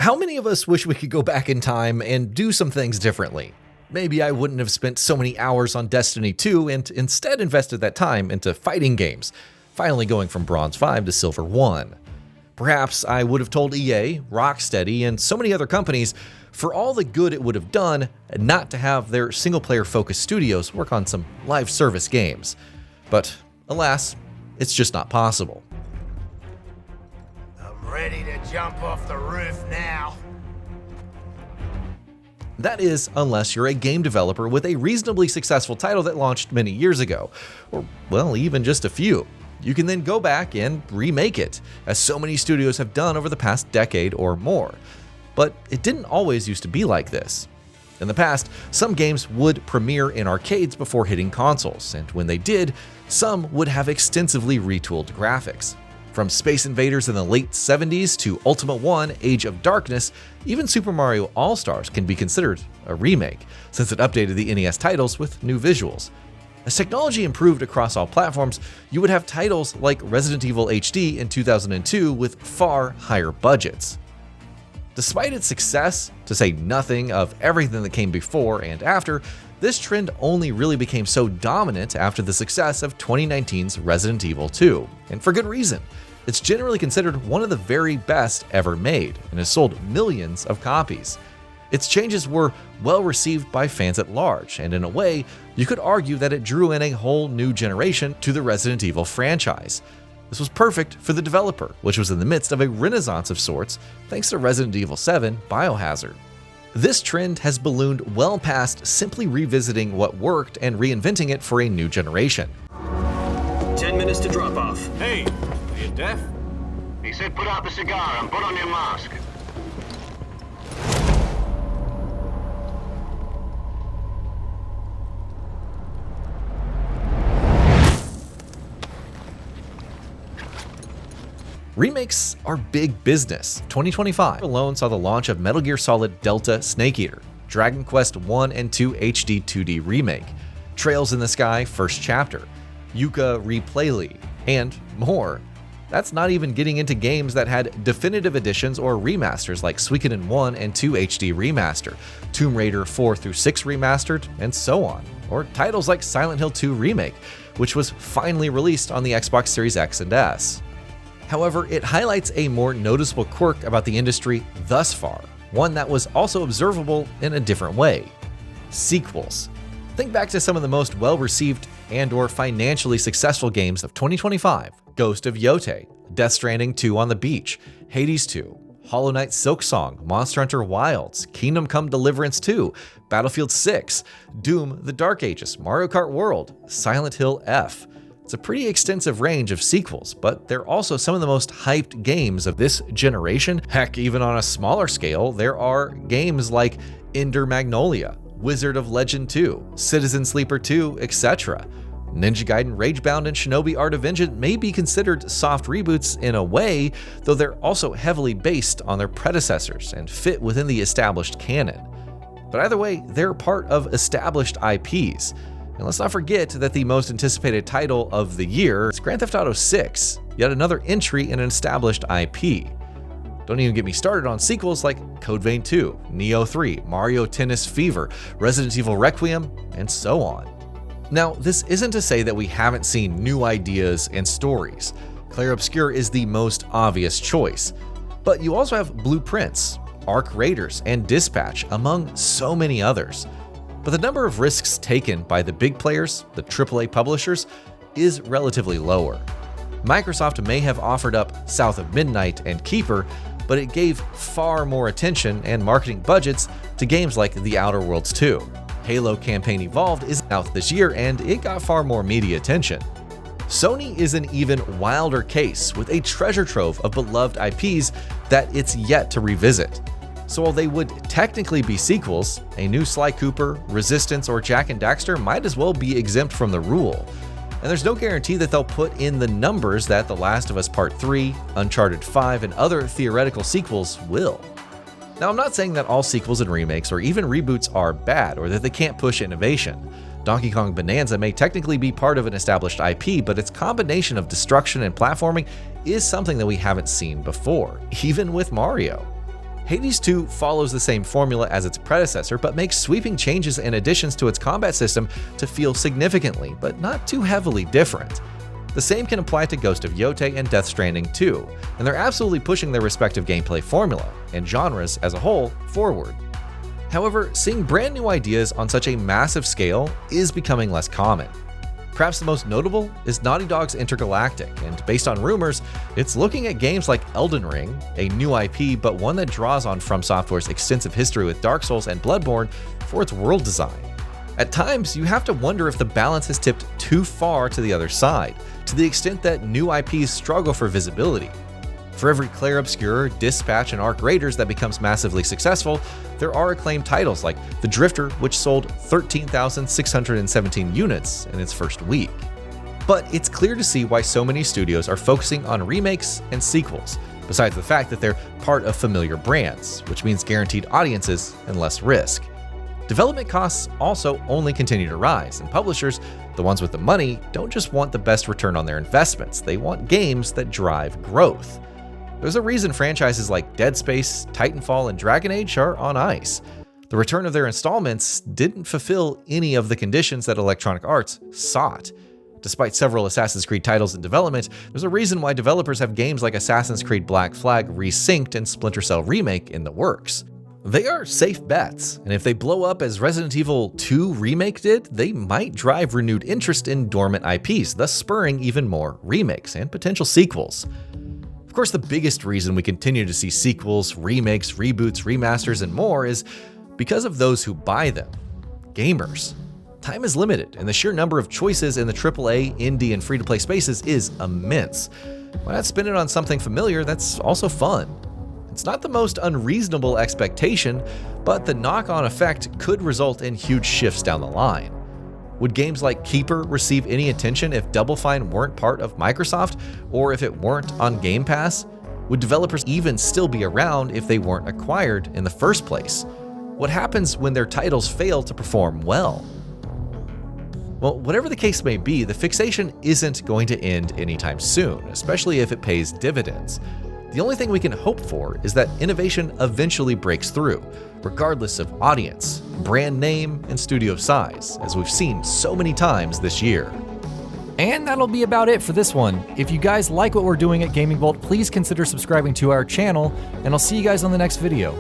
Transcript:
How many of us wish we could go back in time and do some things differently? Maybe I wouldn't have spent so many hours on Destiny 2 and instead invested that time into fighting games, finally going from Bronze 5 to Silver 1. Perhaps I would have told EA, Rocksteady, and so many other companies, for all the good it would have done, not to have their single-player focused studios work on some live service games. But alas, it's just not possible. I'm ready to jump off the roof now. That is, unless you're a game developer with a reasonably successful title that launched many years ago, or, well, even just a few. You can then go back and remake it, as so many studios have done over the past decade or more. But it didn't always used to be like this. In the past, some games would premiere in arcades before hitting consoles, and when they did, some would have extensively retooled graphics. From Space Invaders in the late 70s to Ultima 1: Age of Darkness, even Super Mario All-Stars can be considered a remake, since it updated the NES titles with new visuals. As technology improved across all platforms, you would have titles like Resident Evil HD in 2002 with far higher budgets. Despite its success, to say nothing of everything that came before and after, this trend only really became so dominant after the success of 2019's Resident Evil 2, and for good reason. It's generally considered one of the very best ever made, and has sold millions of copies. Its changes were well received by fans at large, and in a way, you could argue that it drew in a whole new generation to the Resident Evil franchise. This was perfect for the developer, which was in the midst of a renaissance of sorts thanks to Resident Evil 7 Biohazard. This trend has ballooned well past simply revisiting what worked and reinventing it for a new generation. 10 minutes to drop off. Hey, are you deaf? He said put out the cigar and put on your mask. Remakes are big business. 2025 alone saw the launch of Metal Gear Solid Delta Snake Eater, Dragon Quest 1 and 2 HD 2D Remake, Trails in the Sky First Chapter, Yuka Replayly, and more. That's not even getting into games that had definitive editions or remasters like Suikoden 1 and 2 HD Remaster, Tomb Raider 4 through 6 Remastered, and so on, or titles like Silent Hill 2 Remake, which was finally released on the Xbox Series X and S. However, it highlights a more noticeable quirk about the industry thus far, one that was also observable in a different way: sequels. Think back to some of the most well-received and/or financially successful games of 2025: Ghost of Yote, Death Stranding 2 on the Beach, Hades 2, Hollow Knight Silksong, Monster Hunter Wilds, Kingdom Come Deliverance 2, Battlefield 6, Doom: The Dark Ages, Mario Kart World, Silent Hill F. It's a pretty extensive range of sequels, but they're also some of the most hyped games of this generation. Heck, even on a smaller scale, there are games like Ender Magnolia, Wizard of Legend 2, Citizen Sleeper 2, etc. Ninja Gaiden Ragebound and Shinobi Art of Vengeance may be considered soft reboots in a way, though they're also heavily based on their predecessors and fit within the established canon. But either way, they're part of established IPs. And let's not forget that the most anticipated title of the year is Grand Theft Auto 6, yet another entry in an established IP. Don't even get me started on sequels like Code Vein 2, Neo 3, Mario Tennis Fever, Resident Evil Requiem, and so on. Now, this isn't to say that we haven't seen new ideas and stories. Clair Obscur is the most obvious choice. But you also have Blueprints, Arc Raiders, and Dispatch, among so many others. But the number of risks taken by the big players, the AAA publishers, is relatively lower. Microsoft may have offered up South of Midnight and Keeper, but it gave far more attention and marketing budgets to games like The Outer Worlds 2. Halo Campaign Evolved is out this year, and it got far more media attention. Sony is an even wilder case, with a treasure trove of beloved IPs that it's yet to revisit. So while they would technically be sequels, a new Sly Cooper, Resistance, or Jak and Daxter might as well be exempt from the rule. And there's no guarantee that they'll put in the numbers that The Last of Us Part 3, Uncharted 5, and other theoretical sequels will. Now, I'm not saying that all sequels and remakes or even reboots are bad or that they can't push innovation. Donkey Kong Bonanza may technically be part of an established IP, but its combination of destruction and platforming is something that we haven't seen before, even with Mario. Hades 2 follows the same formula as its predecessor, but makes sweeping changes and additions to its combat system to feel significantly, but not too heavily different. The same can apply to Ghost of Yotei and Death Stranding 2, and they're absolutely pushing their respective gameplay formula, and genres as a whole, forward. However, seeing brand new ideas on such a massive scale is becoming less common. Perhaps the most notable is Naughty Dog's Intergalactic, and based on rumors, it's looking at games like Elden Ring, a new IP but one that draws on From Software's extensive history with Dark Souls and Bloodborne for its world design. At times, you have to wonder if the balance has tipped too far to the other side, to the extent that new IPs struggle for visibility. For every Clair Obscur, Dispatch, and Arc Raiders that becomes massively successful, there are acclaimed titles like The Drifter, which sold 13,617 units in its first week. But it's clear to see why so many studios are focusing on remakes and sequels, besides the fact that they're part of familiar brands, which means guaranteed audiences and less risk. Development costs also only continue to rise, and publishers, the ones with the money, don't just want the best return on their investments, they want games that drive growth. There's a reason franchises like Dead Space, Titanfall, and Dragon Age are on ice. The return of their installments didn't fulfill any of the conditions that Electronic Arts sought. Despite several Assassin's Creed titles in development, there's a reason why developers have games like Assassin's Creed Black Flag Resynced and Splinter Cell Remake in the works. They are safe bets, and if they blow up as Resident Evil 2 Remake did, they might drive renewed interest in dormant IPs, thus spurring even more remakes and potential sequels. Of course, the biggest reason we continue to see sequels, remakes, reboots, remasters, and more is because of those who buy them, gamers. Time is limited, and the sheer number of choices in the AAA, indie, and free-to-play spaces is immense. Why not spend it on something familiar that's also fun? It's not the most unreasonable expectation, but the knock-on effect could result in huge shifts down the line. Would games like Keeper receive any attention if Double Fine weren't part of Microsoft, or if it weren't on Game Pass? Would developers even still be around if they weren't acquired in the first place? What happens when their titles fail to perform well? Well, whatever the case may be, the fixation isn't going to end anytime soon, especially if it pays dividends. The only thing we can hope for is that innovation eventually breaks through, regardless of audience, brand name, and studio size, as we've seen so many times this year. And that'll be about it for this one. If you guys like what we're doing at GamingBolt, please consider subscribing to our channel, and I'll see you guys on the next video.